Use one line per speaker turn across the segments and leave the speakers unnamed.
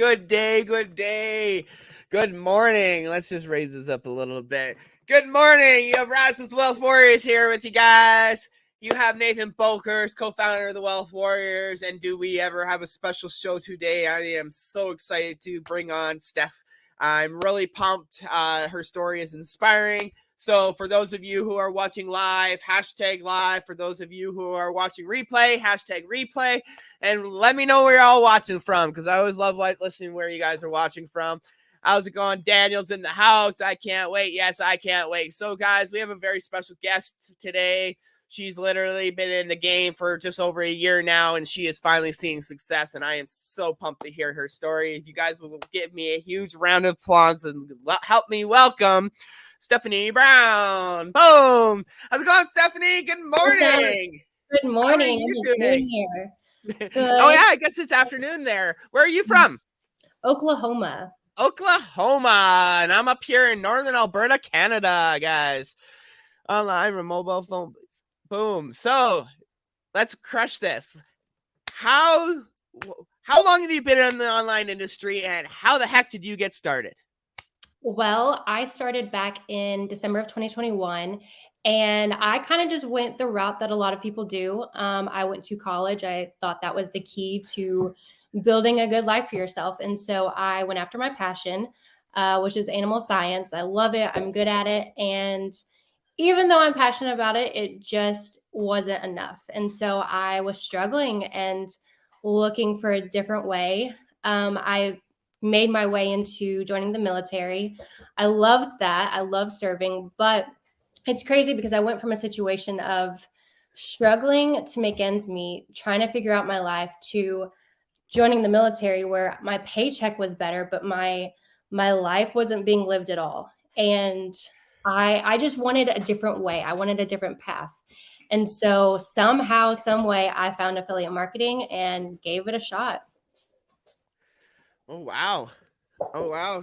Good day, good day. Good morning. Let's just raise this up a little bit. Good morning. You have Rise with Wealth Warriors here with you guys. You have Nathan _𝗀𝗃, co-founder of the Wealth Warriors. And do we ever have a special show today? I am so excited to bring on Steph. I'm really pumped. Her story is inspiring. So for those of you who are watching live, hashtag live. For those of you who are watching replay, hashtag replay. And let me know where you're all watching from, because I always love listening where you guys are watching from. How's it going? Daniel's in the house. I can't wait. Yes, I can't wait. So guys, we have a very special guest today. She's literally been in the game for just over a year now, and she is finally seeing success, and I am so pumped to hear her story. If you guys will give me a huge round of applause and help me welcome Stephanie Brown. Boom. How's it going, Stephanie? Good morning.
Good morning.
How are you
doing
doing
here?
Oh, yeah, I guess it's afternoon there. Where are you from?
Oklahoma.
Oklahoma. And I'm up here in northern Alberta, Canada, guys. Online or mobile phone. Boom. So let's crush this. How long have you been in the online industry, and how the heck did you get started?
Well, I started back in December of 2021, and I kind of just went the route that a lot of people do. I went to college. I thought that was the key to building a good life for yourself. And so I went after my passion, which is animal science. I love it. I'm good at it. And even though I'm passionate about it, it just wasn't enough. And so I was struggling and looking for a different way. I made my way into joining the military. I loved that. I love serving, but it's crazy because I went from a situation of struggling to make ends meet, trying to figure out my life, to joining the military where my paycheck was better, but my life wasn't being lived at all. And I just wanted a different way. I wanted a different path. And so somehow, some way, I found affiliate marketing and gave it a shot.
Oh, wow. Oh, wow.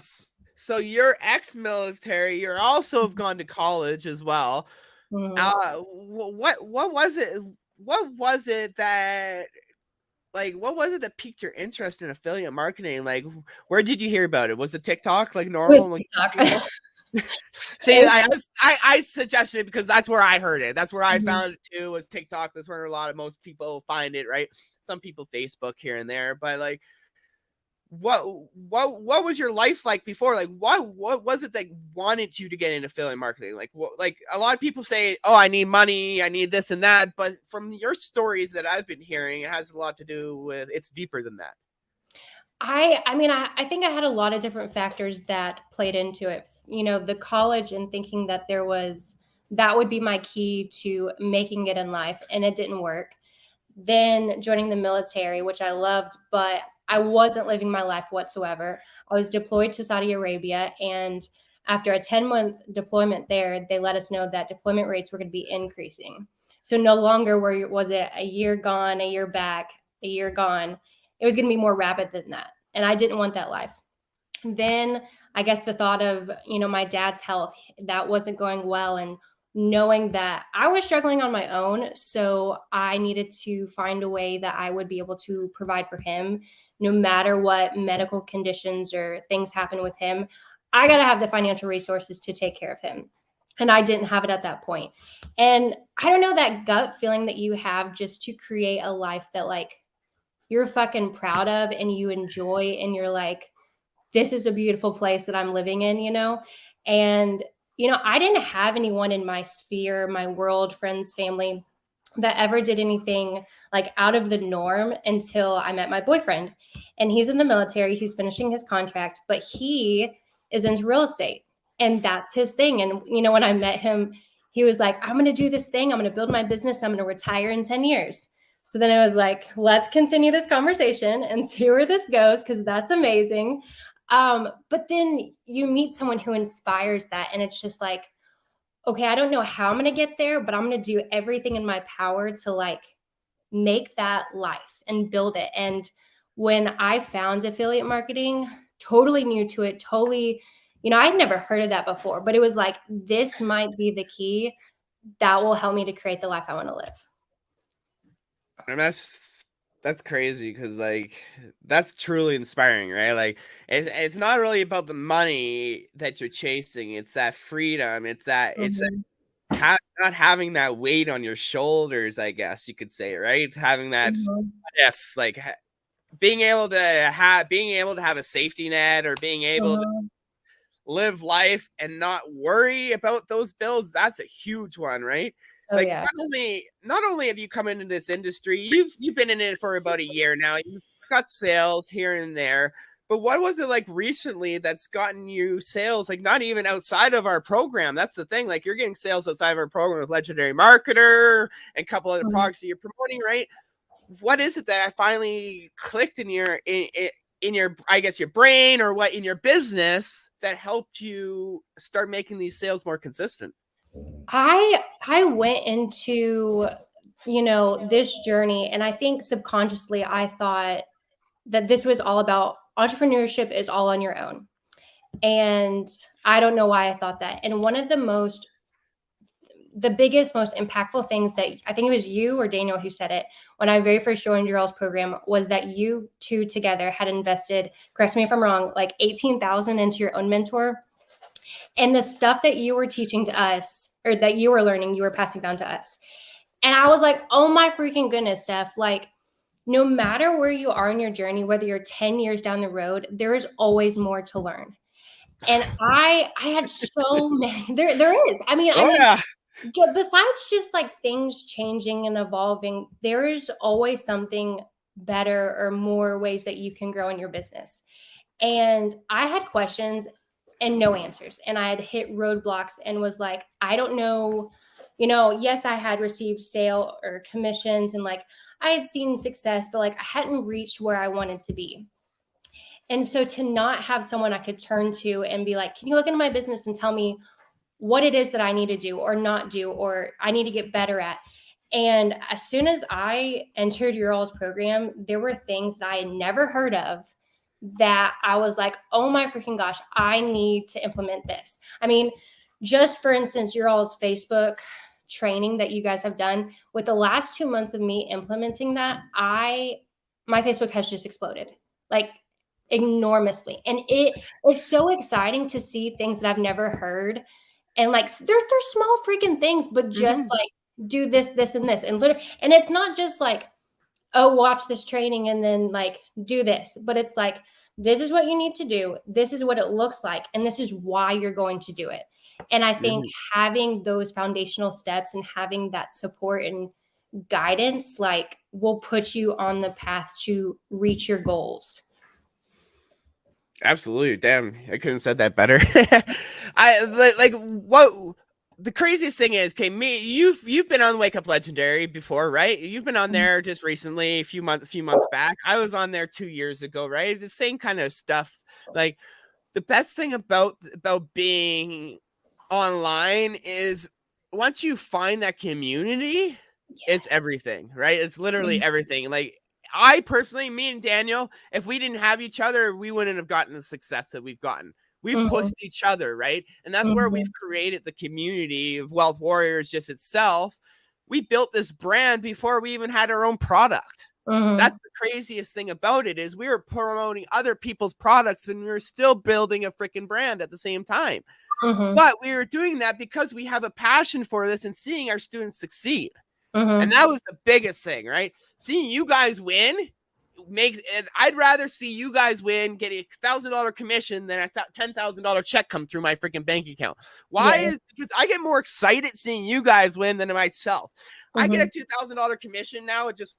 So you're ex-military. You're also have gone to college as well.
Mm-hmm.
What was it? What was it that piqued your interest in affiliate marketing? Like, where did you hear about it? Was it TikTok, like normal? Like
TikTok.
See, I suggested it because that's where I heard it. That's where I
Mm-hmm.
found it too, was TikTok. That's where most people find it, right? Some people Facebook here and there, but like, what was your life like before? Like, what was it that wanted you to get into affiliate marketing? Like, like a lot of people say, oh, I need money, I need this and that, but from your stories that I've been hearing, it has a lot to do with, it's deeper than that.
I think I had a lot of different factors that played into it. You know, the college and thinking that that would be my key to making it in life, and it didn't work. Then joining the military, which I loved, but I wasn't living my life whatsoever. I was deployed to Saudi Arabia, and after a 10-month deployment there, they let us know that deployment rates were going to be increasing. So no longer was it a year gone, a year back, a year gone. It was going to be more rapid than that. And I didn't want that life. Then I guess the thought of, my dad's health, that wasn't going well, and knowing that I was struggling on my own. So I needed to find a way that I would be able to provide for him, no matter what medical conditions or things happen with him. I got to have the financial resources to take care of him. And I didn't have it at that point. And I don't know, that gut feeling that you have just to create a life that like you're fucking proud of and you enjoy, and you're like, this is a beautiful place that I'm living in, And, I didn't have anyone in my sphere, my world, friends, family, that ever did anything like out of the norm until I met my boyfriend. And he's in the military, he's finishing his contract, but he is into real estate, and that's his thing. And, when I met him, he was like, I'm going to do this thing. I'm going to build my business. I'm going to retire in 10 years. So then I was like, let's continue this conversation and see where this goes, because that's amazing. But then you meet someone who inspires that, and it's just like, okay, I don't know how I'm going to get there, but I'm going to do everything in my power to like make that life and build it. And when I found affiliate marketing, totally new to it, totally, I'd never heard of that before, but it was like, this might be the key that will help me to create the life I want to live.
And That's crazy because like that's truly inspiring, right? Like it's not really about the money that you're chasing. It's that freedom. It's that not having that weight on your shoulders, I guess you could say, right? Having that, yes, like being able to have a safety net, or being able to live life and not worry about those bills. That's a huge one, right?
Oh,
Like
yeah.
not only have you come into this industry, you've been in it for about a year now. You've got sales here and there, but what was it like recently that's gotten you sales? Like not even outside of our program. That's the thing. Like you're getting sales outside of our program with Legendary Marketer and a couple other products that you're promoting, right? What is it that finally clicked in your I guess your brain, or what in your business that helped you start making these sales more consistent?
I went into, this journey, and I think subconsciously I thought that this was all about entrepreneurship is all on your own. And I don't know why I thought that. And one of the biggest, most impactful things that I think it was you or Daniel who said it when I very first joined your all's program was that you two together had invested, correct me if I'm wrong, like 18,000 into your own mentor. And the stuff that you were teaching to us, or that you were learning, you were passing down to us. And I was like, oh my freaking goodness, Steph, like no matter where you are in your journey, whether you're 10 years down the road, there is always more to learn. And I had so many, there is, I mean,
Yeah.
besides just like things changing and evolving, there is always something better or more ways that you can grow in your business. And I had questions and no answers. And I had hit roadblocks and was like, I don't know, yes, I had received sale or commissions, and like I had seen success, but like I hadn't reached where I wanted to be. And so to not have someone I could turn to and be like, can you look into my business and tell me what it is that I need to do or not do, or I need to get better at. And as soon as I entered your all's program, there were things that I had never heard of that I was like, oh my freaking gosh, I need to implement this. I mean, just for instance, your all's Facebook training that you guys have done, with the last 2 months of me implementing that, my Facebook has just exploded. Like enormously. And it's so exciting to see things that I've never heard. And like they're small freaking things, but just like do this, this, and this. And literally, and it's not just like, oh, watch this training and then like do this, but it's like, this is what you need to do. This is what it looks like. And this is why you're going to do it. And I think having those foundational steps and having that support and guidance, like, will put you on the path to reach your goals.
Absolutely. Damn, I couldn't have said that better. I like what the craziest thing is, okay, you've been on Wake Up Legendary before, right? You've been on there just recently, a few months back. I was on there 2 years ago, right? The same kind of stuff. Like the best thing about being online is once you find that community, it's everything, right? It's literally everything. Like I personally, me and Daniel, if we didn't have each other, we wouldn't have gotten the success that we've gotten. We've pushed each other, right? And that's where we've created the community of Wealth Warriors just itself. We built this brand before we even had our own product. That's the craziest thing about it, is we were promoting other people's products when we were still building a freaking brand at the same time. But we were doing that because we have a passion for this and seeing our students succeed. And that was the biggest thing, right? Seeing you guys win makes it. I'd rather see you guys win, get a $1,000 commission than a $10,000 check come through my freaking bank account. Why? Is because I get more excited seeing you guys win than myself. I get a $2,000 commission now, it just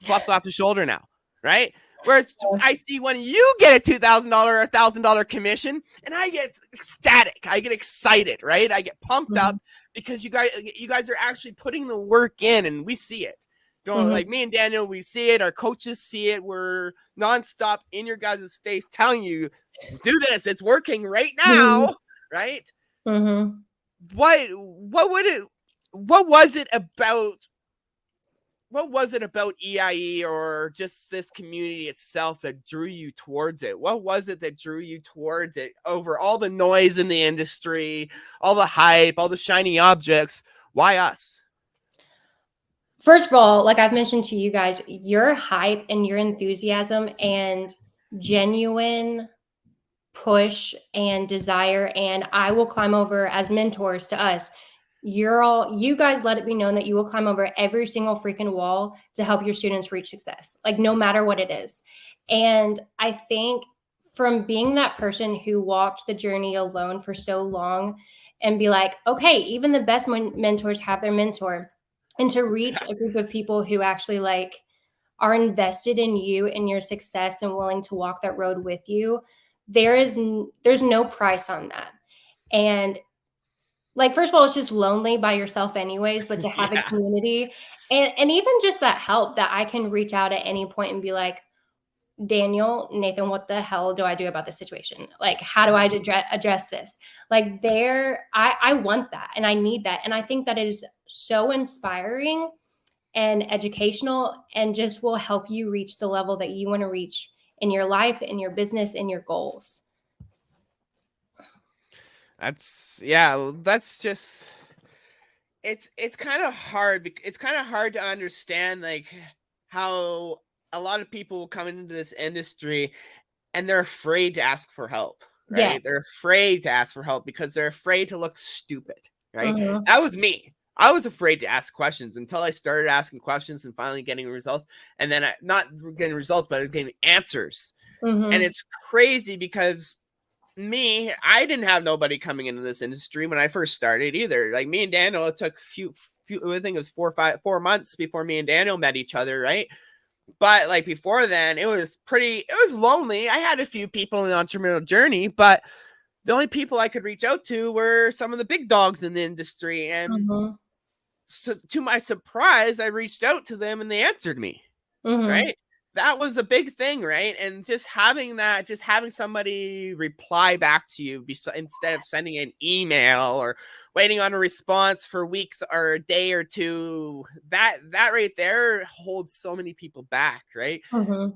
fluffs off the shoulder now, right? Whereas I see when you get a $2,000 or $1,000 commission, and I get ecstatic, I get excited, right? I get pumped up because you guys are actually putting the work in, and we see it. Like me and Daniel, we see it. Our coaches see it. We're nonstop in your guys' face, telling you, do this. It's working right now, right? What was it about? What was it about EIE or just this community itself that drew you towards it? What was it that drew you towards it over all the noise in the industry, all the hype, all the shiny objects? Why us?
First of all, like I've mentioned to you guys, your hype and your enthusiasm and genuine push and desire, and I will climb over as mentors to us. You guys let it be known that you will climb over every single freaking wall to help your students reach success, like no matter what it is. And I think from being that person who walked the journey alone for so long and be like, okay, even the best mentors have their mentor, and to reach a group of people who actually like are invested in you and your success and willing to walk that road with you, there's no price on that. And like, first of all, it's just lonely by yourself anyways, but to have a
Yeah.
community and even just that help that I can reach out at any point and be like, Daniel, Nathan, what the hell do I do about this situation? Like, how do I address this? Like, I want that and I need that. And I think that it is so inspiring and educational and just will help you reach the level that you want to reach in your life, in your business, in your goals.
That's just it's kind of hard. It's kind of hard to understand like how a lot of people come into this industry and they're afraid to ask for help, right?
Yeah.
They're afraid to ask for help because they're afraid to look stupid, right?
Mm-hmm.
That was me. I was afraid to ask questions until I started asking questions and finally getting results. And then not getting results, but getting answers.
Mm-hmm.
And it's crazy because I didn't have nobody coming into this industry when I first started either. Like me and Daniel, it took few I think it was 4 months before me and Daniel met each other, right? But like before then, it was lonely. I had a few people in the entrepreneurial journey, but the only people I could reach out to were some of the big dogs in the industry. And
Mm-hmm.
so, to my surprise, I reached out to them and they answered me,
Mm-hmm.
right? That was a big thing, right? And just having somebody reply back to you instead of sending an email or waiting on a response for weeks or a day or two, that right there holds so many people back, right?
Mm-hmm.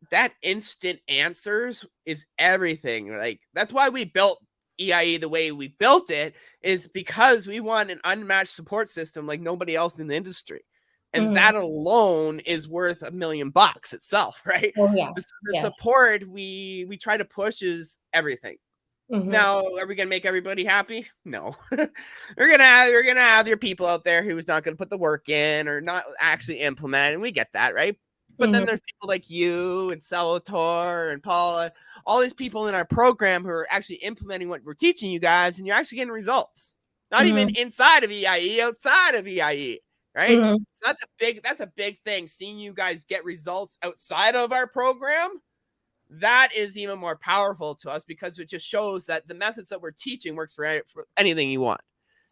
That instant answers is everything. Like that's why we built EIE the way we built it, is because we want an unmatched support system like nobody else in the industry. And
Mm-hmm.
that alone is worth $1 million itself, right?
Oh yeah.
The support we try to push is everything.
Mm-hmm.
Now, are we gonna make everybody happy? No. You're gonna have your people out there who's not gonna put the work in or not actually implement, and we get that, right? But then there's people like you and 𝗬𝗲𝗃 and Paula, all these people in our program who are actually implementing what we're teaching you guys, and you're actually getting results. Not even inside of EIE, outside of EIE, right?
Mm-hmm.
So that's a big thing. Seeing you guys get results outside of our program, that is even more powerful to us because it just shows that the methods that we're teaching works for anything you want.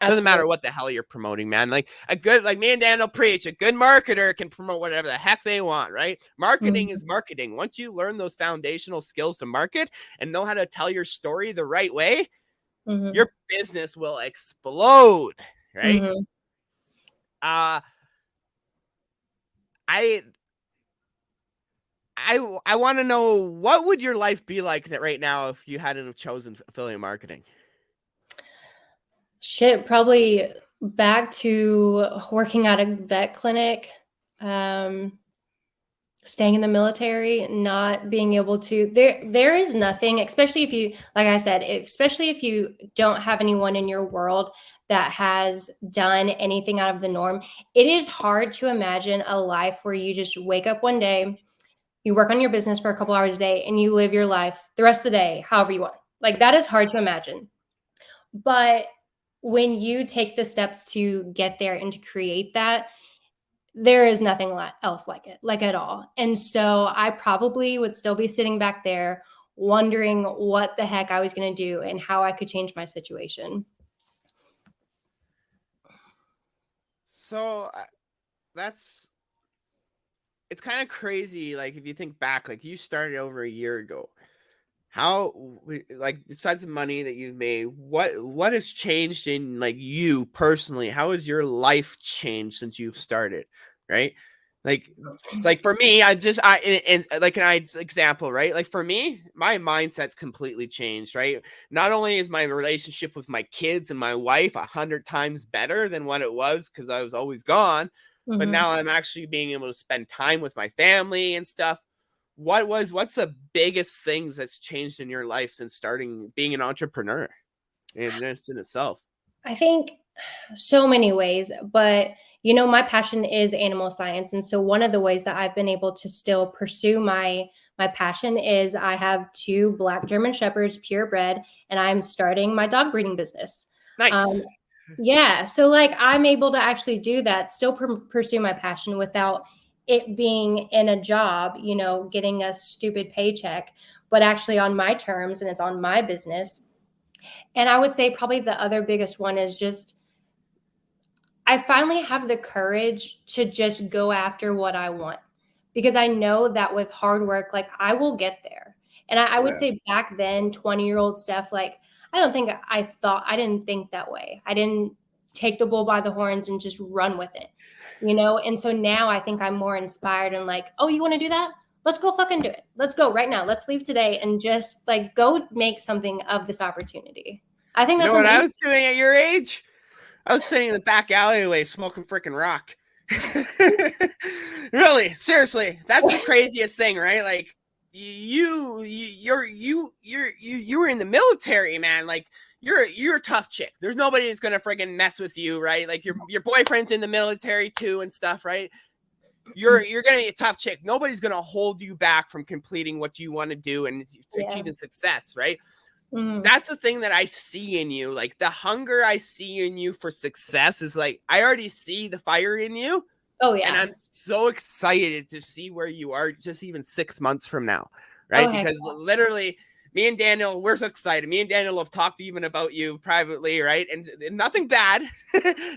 Doesn't matter what the hell you're promoting, man. Like me and Daniel preach, a good marketer can promote whatever the heck they want, right? Marketing is marketing. Once you learn those foundational skills to market and know how to tell your story the right way, your business will explode, right? I want to know, what would your life be like right now if you hadn't have chosen affiliate marketing?
Shit, probably back to working at a vet clinic, staying in the military, not being able to, there is nothing, especially if you, like I said, especially if you don't have anyone in your world that has done anything out of the norm, it is hard to imagine a life where you just wake up one day, you work on your business for a couple hours a day, and you live your life the rest of the day however you want. Like, that is hard to imagine. But when you take the steps to get there and to create that, there is nothing else like it, like at all. And so I probably would still be sitting back there wondering what the heck I was going to do and how I could change my situation.
So it's kind of crazy. Like if you think back, like you started over a year ago. How, like, besides the money that you've made, what has changed in like you personally? How has your life changed since you've started, right? Like for me, like an example, right? Like for me, my mindset's completely changed, right? Not only is my relationship with my kids and my wife 100 times better than what it was because I was always gone, but
Mhm.
now I'm actually being able to spend time with my family and stuff. What's the biggest things that's changed in your life since starting being an entrepreneur in this in itself?
I think so many ways, but my passion is animal science. And so one of the ways that I've been able to still pursue my passion is I have 2 Black German Shepherds, purebred, and I'm starting my dog breeding business.
Nice.
Yeah, so like I'm able to actually do that, still pursue my passion without it being in a job, getting a stupid paycheck, but actually on my terms, and it's on my business. And I would say probably the other biggest one is just I finally have the courage to just go after what I want, because I know that with hard work, like I will get there. And I would
Yeah.
say back then, 20-year-old Steph, like I didn't think that way. I didn't take the bull by the horns and just run with it, And so now I think I'm more inspired and like, oh, you want to do that? Let's go fucking do it. Let's go right now. Let's leave today and just like go make something of this opportunity. I think
You
that's
know what I
amazing.
was doing at your age? I was sitting in the back alleyway smoking freaking rock. Really, seriously, that's the craziest thing, right? Like you were in the military, man. Like you're a tough chick. There's nobody that's gonna freaking mess with you, right? Like your boyfriend's in the military too and stuff, right? You're gonna be a tough chick. Nobody's gonna hold you back from completing what you want to do and achieving success, right? That's the thing that I see in you. Like the hunger I see in you for success is like I already see the fire in you.
Oh yeah.
And I'm so excited to see where you are just even 6 months from now, right?
Oh,
Because literally me and Daniel, we're so excited. Me and Daniel have talked even about you privately, right? And nothing bad,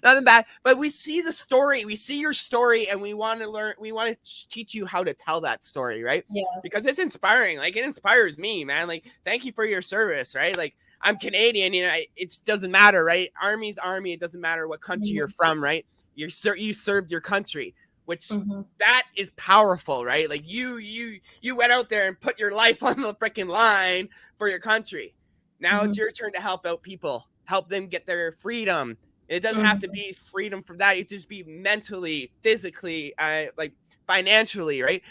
nothing bad. But we see the story, we see your story, and we want to learn. We want to teach you how to tell that story, right?
Yeah.
Because it's inspiring. Like it inspires me, man. Like thank you for your service, right? Like I'm Canadian, it doesn't matter, right? Army's army. It doesn't matter what country you're from, right? You served your country, which that is powerful, right? Like you went out there and put your life on the freaking line for your country. Now it's your turn to help out people, help them get their freedom. It doesn't have to be freedom from that. It just be mentally, physically, like financially, right?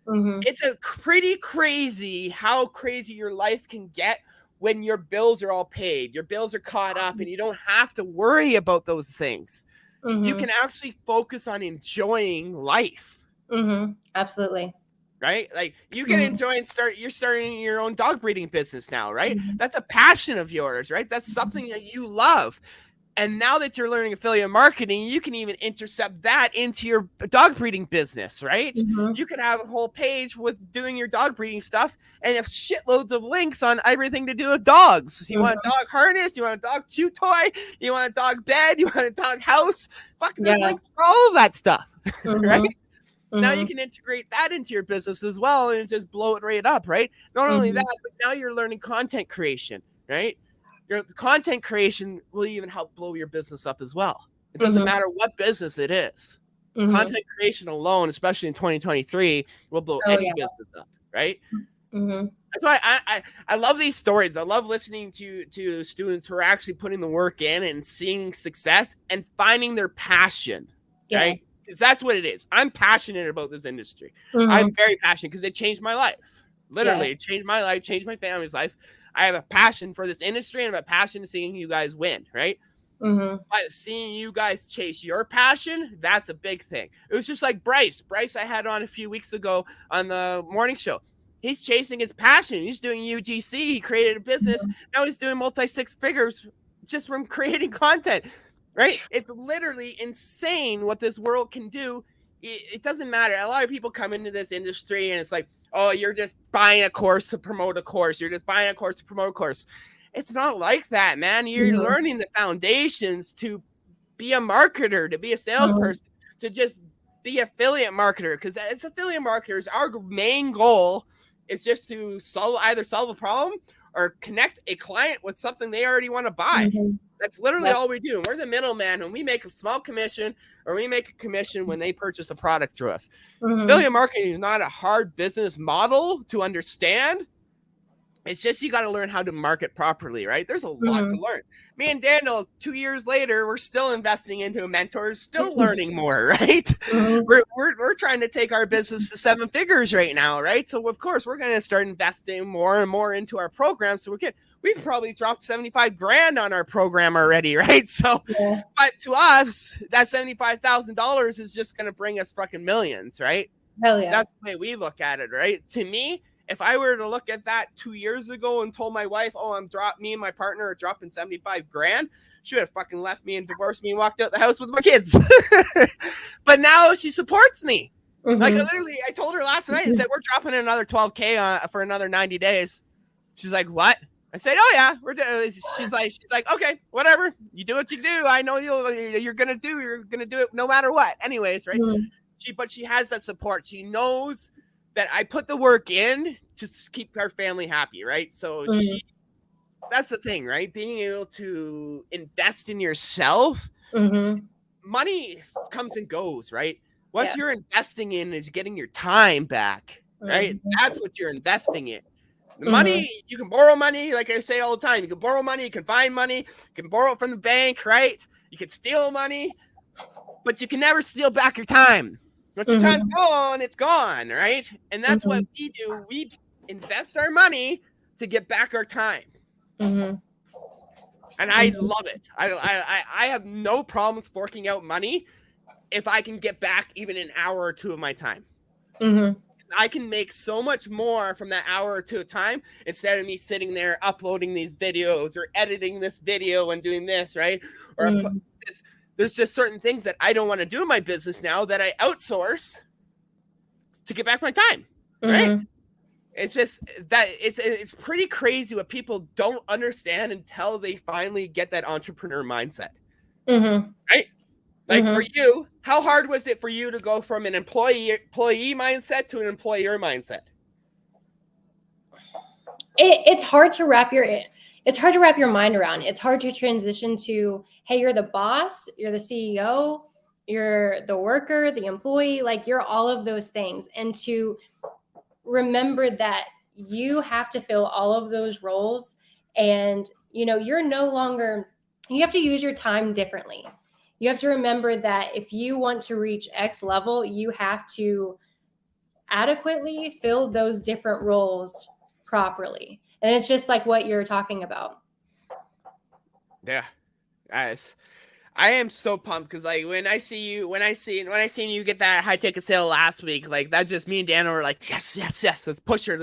It's a pretty crazy how crazy your life can get when your bills are all paid, your bills are caught up, and you don't have to worry about those things. You can actually focus on enjoying life.
Absolutely.
Right? Like you can enjoy and you're starting your own dog breeding business now, right? That's a passion of yours, right? That's something that you love. And now that you're learning affiliate marketing, you can even intercept that into your dog breeding business, right? You can have a whole page with doing your dog breeding stuff and have shitloads of links on everything to do with dogs. You want a dog harness, you want a dog chew toy, you want a dog bed, you want a dog house. Fuck, there's links for all of that stuff, right? Now you can integrate that into your business as well and just blow it right up, right? Not only that, but now you're learning content creation, right? Your content creation will even help blow your business up as well. It doesn't matter what business it is. Content creation alone, especially in 2023, will blow any business up, right? That's why I love these stories. I love listening to students who are actually putting the work in and seeing success and finding their passion, right? Because that's what it is. I'm passionate about this industry. I'm very passionate because it changed my life. Literally, it changed my life, changed my family's life. I have a passion for this industry and I have a passion to seeing you guys win, right? But seeing you guys chase your passion, that's a big thing. It was just like Bryce. Bryce I had on a few weeks ago on the morning show. He's chasing his passion. He's doing UGC. He created a business. Now he's doing multi-six figures just from creating content, right? It's literally insane what this world can do. It doesn't matter. A lot of people come into this industry and it's like, oh, you're just buying a course to promote a course. You're just buying a course to promote a course. It's not like that, man. You're learning the foundations to be a marketer, to be a salesperson, to just be affiliate marketer. Because as affiliate marketers, our main goal is just to either solve a problem or connect a client with something they already want to buy. That's literally all we do. We're the middleman, and we make a small commission or we make a commission when they purchase a product through us. Affiliate marketing is not a hard business model to understand. It's just you got to learn how to market properly, right? There's a lot to learn. Me and Daniel, 2 years later, we're still investing into mentors, still learning more, right? We're trying to take our business to 7 figures right now, right? So of course we're going to start investing more and more into our program. So we've probably dropped 75 grand on our program already, right? So, but to us, that $75,000 is just going to bring us fucking millions, right?
Hell yeah.
That's the way we look at it, right? To me, if I were to look at that 2 years ago and told my wife, "Oh, me and my partner are dropping 75 grand," she would have fucking left me and divorced me and walked out the house with my kids. But now she supports me. Like literally, I told her last night, I said, "We're dropping another 12K for another 90 days." She's like, "What?" I said, "Oh yeah, she's like, okay, whatever. You do what you do. I know you're gonna do it no matter what. Anyways, right? But she has that support. She knows that I put the work in to keep our family happy, right? So that's the thing, right? Being able to invest in yourself. Money comes and goes, right? What you're investing in is getting your time back, right? That's what you're investing in. The money, you can borrow money, like I say all the time. You can borrow money, you can find money, you can borrow it from the bank, right? You can steal money, but you can never steal back your time. Once your time's gone, it's gone, right? And that's what we do. We invest our money to get back our time. And I love it. I have no problems forking out money if I can get back even an hour or two of my time. I can make so much more from that hour or two of time instead of me sitting there uploading these videos or editing this video and doing this, right? Or there's just certain things that I don't want to do in my business now that I outsource to get back my time, right? It's just that it's pretty crazy what people don't understand until they finally get that entrepreneur mindset, right? Like for you, how hard was it for you to go from an employee mindset to an employer mindset?
It's hard to wrap your mind around. It's hard to transition to, hey, you're the boss, you're the CEO, you're the worker, the employee, like you're all of those things. And to remember that you have to fill all of those roles, and you're no longer, you have to use your time differently. You have to remember that if you want to reach X level, you have to adequately fill those different roles properly. And it's just like what you're talking about.
Yeah, guys, I am so pumped because like when I seen you get that high ticket sale last week, like that just me and Dana were like, yes, let's push her.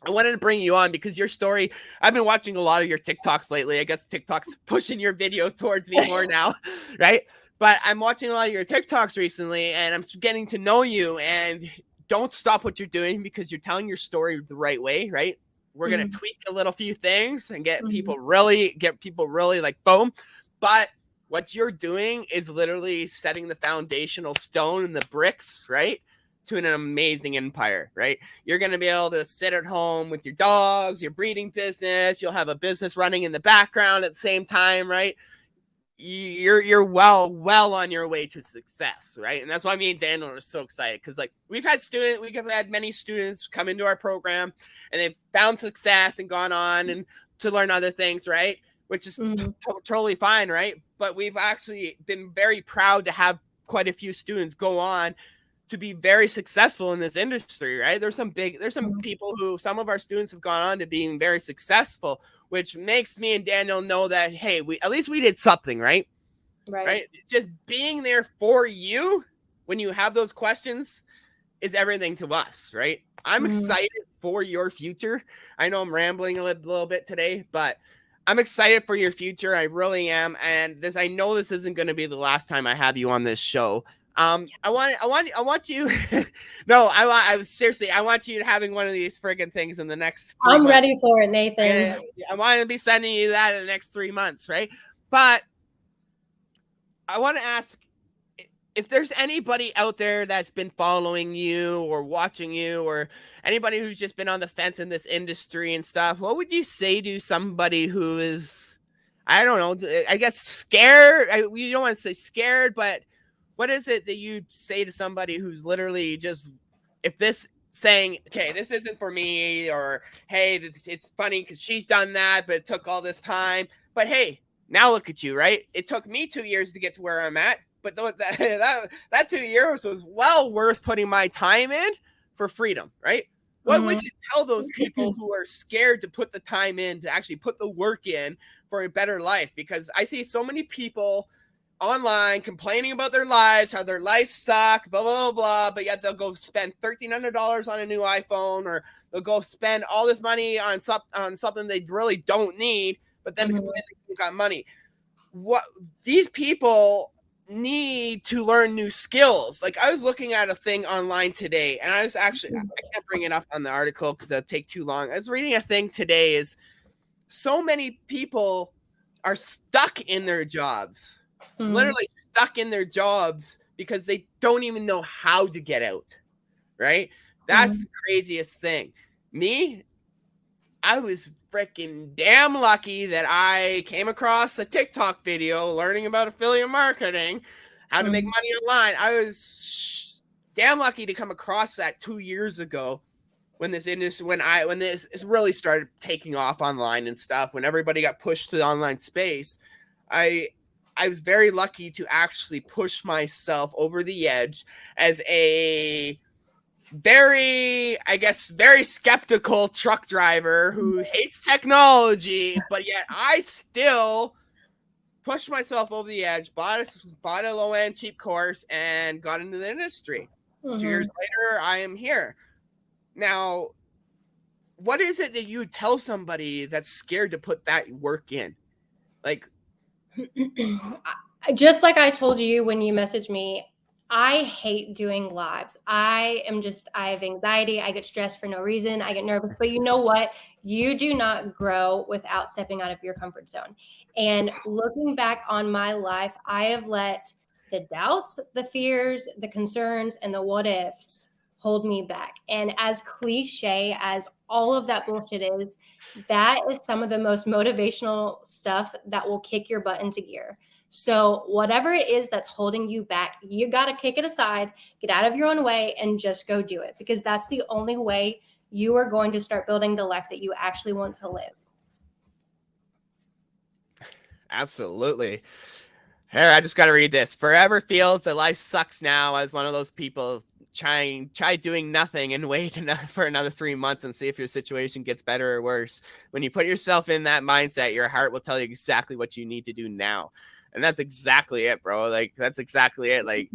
I wanted to bring you on because your story, I've been watching a lot of your TikToks lately. I guess TikTok's pushing your videos towards me more now, right? But I'm watching a lot of your TikToks recently and I'm getting to know you, and don't stop what you're doing because you're telling your story the right way, right? We're going to tweak a little few things and get people really like boom. But what you're doing is literally setting the foundational stone and the bricks, right? To an amazing empire, right? You're going to be able to sit at home with your dogs, your breeding business. You'll have a business running in the background at the same time, right? You're well on your way to success, right? And that's why me and Daniel are so excited because like we've had many students come into our program and they've found success and gone on and to learn other things, right? Which is totally fine, right? But we've actually been very proud to have quite a few students go on to be very successful in this industry, right? There's some people who, some of our students have gone on to being very successful, which makes me and Daniel know that, hey, at least we did something, right? Right. Just being there for you when you have those questions is everything to us, right? I'm excited for your future. I know I'm rambling a little bit today, but I'm excited for your future. I really am. And I know this isn't going to be the last time I have you on this show. I want you. No, seriously, I want you having one of these friggin' things in the next 3 months.
I'm ready for it, Nathan.
And I want to be sending you that in the next 3 months, right? But I want to ask if there's anybody out there that's been following you or watching you, or anybody who's just been on the fence in this industry and stuff. What would you say to somebody who is, I don't know, I guess scared? You don't want to say scared, but what is it that you say to somebody who's literally just, if this saying, okay, this isn't for me, or hey, it's funny because she's done that, but it took all this time. But hey, now look at you, right? It took me 2 years to get to where I'm at, but that 2 years was well worth putting my time in for freedom, right? What would you tell those people who are scared to put the time in, to actually put the work in for a better life? Because I see so many people online complaining about their lives, how their lives suck, blah, blah, blah, blah, but yet they'll go spend $1,300 on a new iPhone, or they'll go spend all this money on something they really don't need, but then complain they got money. What these people need to learn new skills. Like, I was looking at a thing online today, and I can't bring it up on the article because it'll take too long. I was reading a thing today, is so many people are stuck in their jobs. It's literally stuck in their jobs because they don't even know how to get out, right? That's the craziest thing. Me, I was freaking damn lucky that I came across a TikTok video learning about affiliate marketing, how to make money online. I was damn lucky to come across that 2 years ago when this really started taking off online and stuff, when everybody got pushed to the online space. I was very lucky to actually push myself over the edge as a very skeptical truck driver who hates technology, but yet I still pushed myself over the edge, bought a low-end cheap course, and got into the industry. 2 years later, I am here. Now, what is it that you tell somebody that's scared to put that work in? Like,
just like I told you when you messaged me, I hate doing lives. I have anxiety. I get stressed for no reason. I get nervous. But you know what? You do not grow without stepping out of your comfort zone. And looking back on my life, I have let the doubts, the fears, the concerns, and the what ifs hold me back. And as cliche as all of that bullshit is, that is some of the most motivational stuff that will kick your butt into gear. So whatever it is that's holding you back, you got to kick it aside, get out of your own way, and just go do it, because that's the only way you are going to start building the life that you actually want to live.
Absolutely. Here, I just got to read this. Forever feels that life sucks now as one of those people. Try doing nothing and wait for another 3 months and see if your situation gets better or worse. When you put yourself in that mindset, your heart will tell you exactly what you need to do now. And that's exactly it, bro. Like, that's exactly it. Like,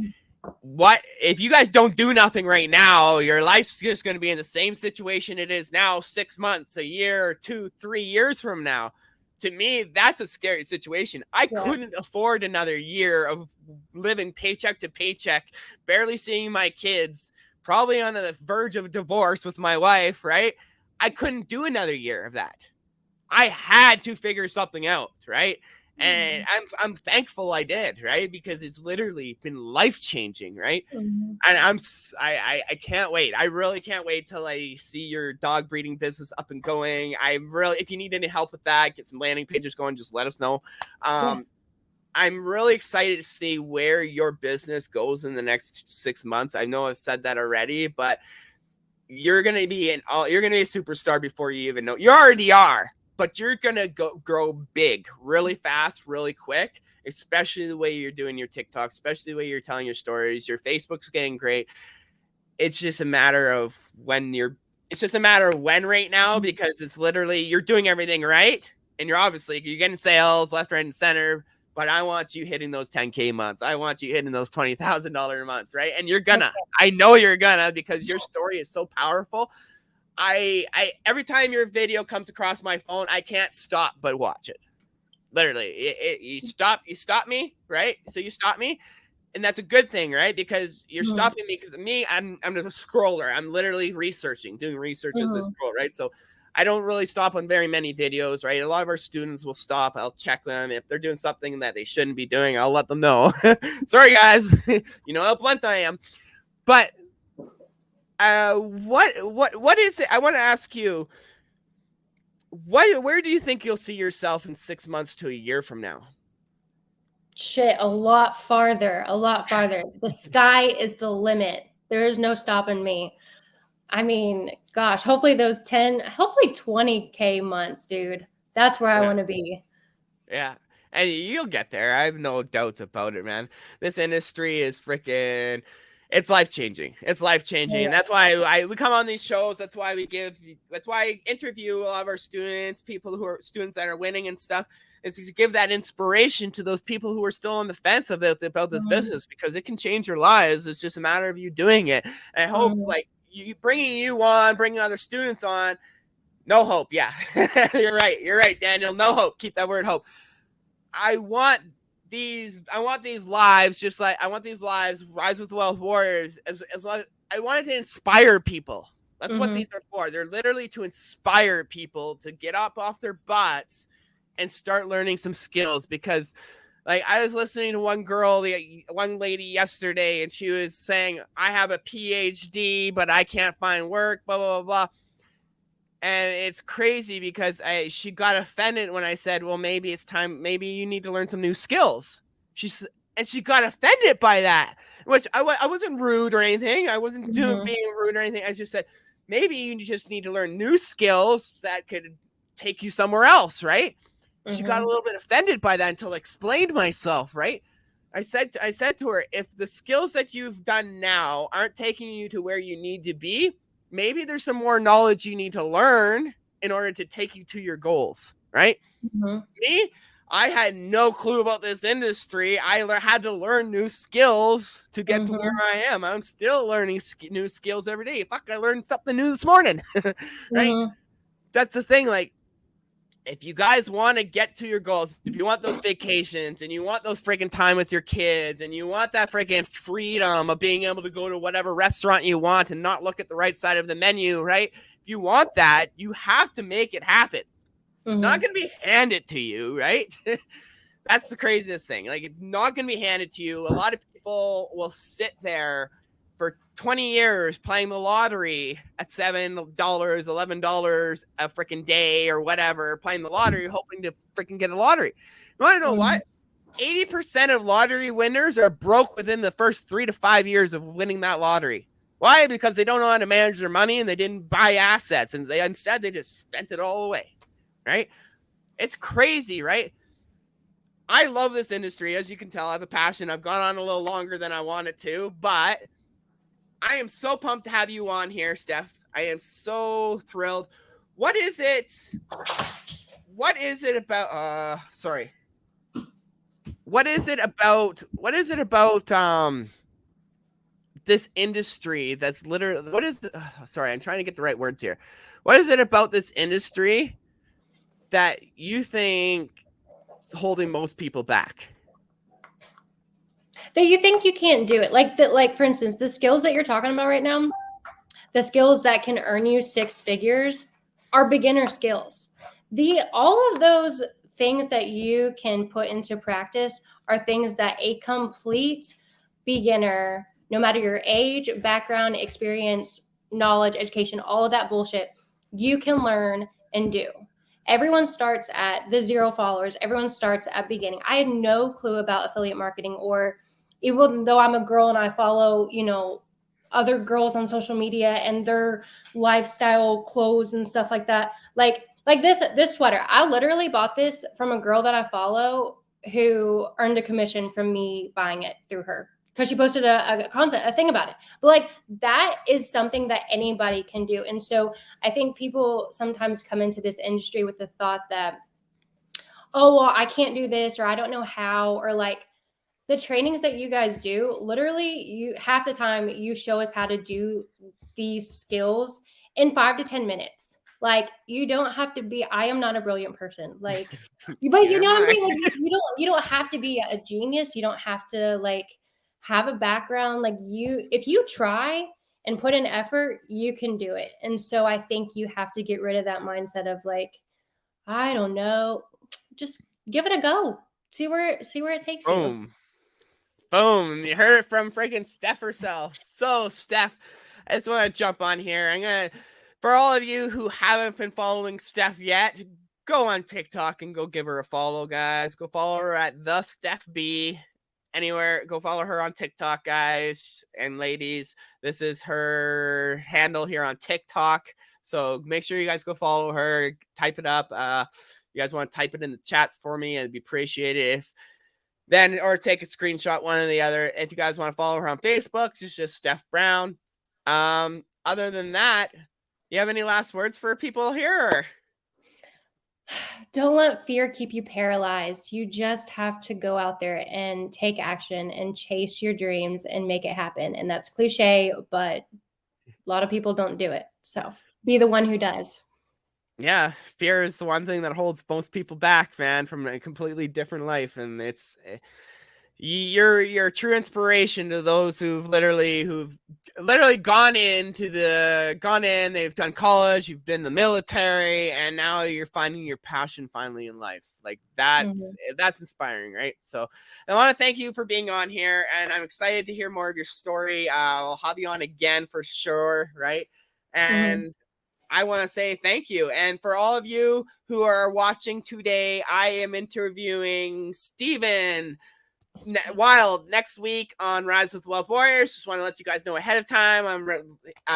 what if you guys don't do nothing right now? Your life's just going to be in the same situation it is now 6 months, a year, 2, 3 years from now. To me, that's a scary situation. I couldn't afford another year of living paycheck to paycheck, barely seeing my kids, probably on the verge of divorce with my wife, right? I couldn't do another year of that. I had to figure something out, right? And I'm thankful I did, right? Because it's literally been life-changing, right? And I can't wait. I really can't wait till I see your dog breeding business up and going. If you need any help with that, get some landing pages going, just let us know. I'm really excited to see where your business goes in the next 6 months. I know I've said that already, but you're gonna be a superstar before you even know. You already are. But you're going to grow big really fast, really quick, especially the way you're doing your TikTok, especially the way you're telling your stories. Your Facebook's getting great. It's just a matter of when right now, because it's literally, you're doing everything right. And you're getting sales left, right, and center. But I want you hitting those 10K months. I want you hitting those $20,000 months, right? And you're gonna. I know you're gonna, because your story is so powerful. I every time your video comes across my phone, I can't stop but watch it. Literally, you stop me, right? So you stop me, and that's a good thing, right? Because you're stopping me, because I'm a scroller. I'm literally doing research as I scroll, right? So I don't really stop on very many videos, right? A lot of our students will stop. I'll check them. If they're doing something that they shouldn't be doing, I'll let them know. Sorry, guys. You know how blunt I am. But what is it? I want to ask you, where do you think you'll see yourself in 6 months to a year from now?
Shit, a lot farther. The sky is the limit. There is no stopping me. I mean, gosh, hopefully 20K months, dude. That's where I
Yeah.
want to be.
Yeah. And you'll get there. I have no doubts about it, man. This industry is freaking, it's life changing. It's life changing. And that's why we come on these shows. That's why I interview a lot of our students, people who are students that are winning and stuff. Is to give that inspiration to those people who are still on the fence about this business, because it can change your lives. It's just a matter of you doing it. And I hope like you bringing you on, bringing other students on. No hope. Yeah, you're right. You're right, Daniel. No hope. Keep that word hope. I want these lives, just like I want these lives, Rise with the Wealth Warriors, as long as I wanted to inspire people. That's what these are for. They're literally to inspire people to get up off their butts and start learning some skills. Because like I was listening to one lady yesterday, and she was saying, I have a PhD, but I can't find work, blah, blah, blah, blah. And it's crazy because she got offended when I said, well, maybe it's time. Maybe you need to learn some new skills. She got offended by that, which I wasn't rude or anything. I wasn't being rude or anything. I just said, maybe you just need to learn new skills that could take you somewhere else, right? She got a little bit offended by that until I explained myself, right? I said to her, if the skills that you've done now aren't taking you to where you need to be, maybe there's some more knowledge you need to learn in order to take you to your goals, right? Me, I had no clue about this industry. I had to learn new skills to get to where I am. I'm still learning new skills every day. Fuck, I learned something new this morning, right? That's the thing. Like, if you guys want to get to your goals, if you want those vacations and you want those freaking time with your kids and you want that freaking freedom of being able to go to whatever restaurant you want and not look at the right side of the menu, right? If you want that, you have to make it happen. It's not going to be handed to you, right? That's the craziest thing. Like, it's not going to be handed to you. A lot of people will sit there for 20 years playing the lottery at $7, $11 a freaking day or whatever, playing the lottery, hoping to freaking get a lottery. You want to know what? 80% of lottery winners are broke within the first 3 to 5 years of winning that lottery. Why? Because they don't know how to manage their money and they didn't buy assets, and instead they just spent it all away, right? It's crazy, right? I love this industry. As you can tell, I have a passion. I've gone on a little longer than I wanted to, but I am so pumped to have you on here, Steph. I am so thrilled. What is it about this industry that's literally I'm trying to get the right words here. What is it about this industry that you think is holding most people back?
That you think you can't do it. Like for instance, the skills that you're talking about right now, the skills that can earn you 6 figures are beginner skills. All of those things that you can put into practice are things that a complete beginner, no matter your age, background, experience, knowledge, education, all of that bullshit, you can learn and do. Everyone starts at the 0 followers. Everyone starts at beginning. I had no clue about affiliate marketing, or even though I'm a girl and I follow, other girls on social media and their lifestyle clothes and stuff like that. Like this sweater. I literally bought this from a girl that I follow who earned a commission from me buying it through her, because she posted a thing about it. But like, that is something that anybody can do. And so I think people sometimes come into this industry with the thought that, oh, well, I can't do this, or I don't know how, or like, the trainings that you guys do, literally, half the time you show us how to do these skills in 5 to 10 minutes. Like, you don't have to be. I am not a brilliant person. Like, but you know what I'm saying? Like, you don't have to be a genius. You don't have to like have a background. Like, if you try and put in effort, you can do it. And so I think you have to get rid of that mindset of like, I don't know, just give it a go. See where it takes you.
Boom. You heard it from freaking Steph herself. So, Steph, I just want to jump on here. For all of you who haven't been following Steph yet, go on TikTok and go give her a follow, guys. Go follow her at 𝗀𝗲𝗵𝗵𝗶. anywhere. Go follow her on TikTok, guys and ladies. This is her handle here on TikTok. So make sure you guys go follow her. Type it up. You guys want to type it in the chats for me, it'd be appreciated. Or take a screenshot, one or the other. If you guys want to follow her on Facebook, it's just Steph Brown. Other than that, you have any last words for people here? Or?
Don't let fear keep you paralyzed. You just have to go out there and take action and chase your dreams and make it happen. And that's cliche, but a lot of people don't do it. So be the one who does.
Yeah, fear is the one thing that holds most people back, man, from a completely different life. And it's you're a true inspiration to those who've literally gone in, they've done college, you've been in the military, and now you're finding your passion finally in life. Like that's inspiring, right? So I want to thank you for being on here, and I'm excited to hear more of your story. I'll have you on again for sure, right? And I want to say thank you. And for all of you who are watching today, I am interviewing Stephen Wild next week on Rise with Wealth Warriors. Just want to let you guys know ahead of time.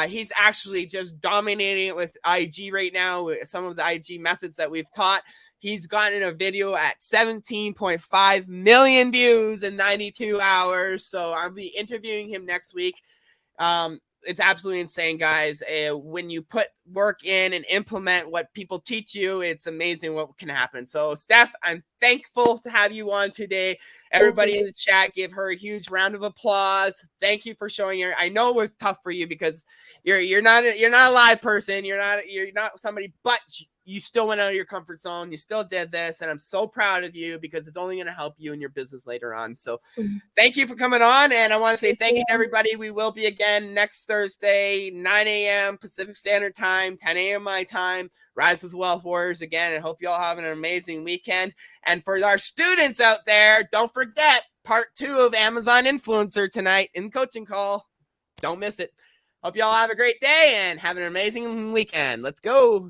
He's actually just dominating it with IG right now with some of the IG methods that we've taught. He's gotten a video at 17.5 million views in 92 hours. So I'll be interviewing him next week. It's absolutely insane, guys. When you put work in and implement what people teach you, it's amazing what can happen. So, Steph, I'm thankful to have you on today. Everybody in the chat, give her a huge round of applause. Thank you for showing her. I know it was tough for you because you're not a live person. You're not somebody, but you still went out of your comfort zone. You still did this, and I'm so proud of you because it's only going to help you in your business later on. So thank you for coming on, and I want to say thank you to everybody. We will be again next Thursday, 9 a.m. Pacific Standard Time, 10 a.m. my time. Rise with Wealth Warriors again, and hope you all have an amazing weekend. And for our students out there, don't forget part 2 of Amazon Influencer tonight in coaching call. Don't miss it. Hope you all have a great day and have an amazing weekend. Let's go.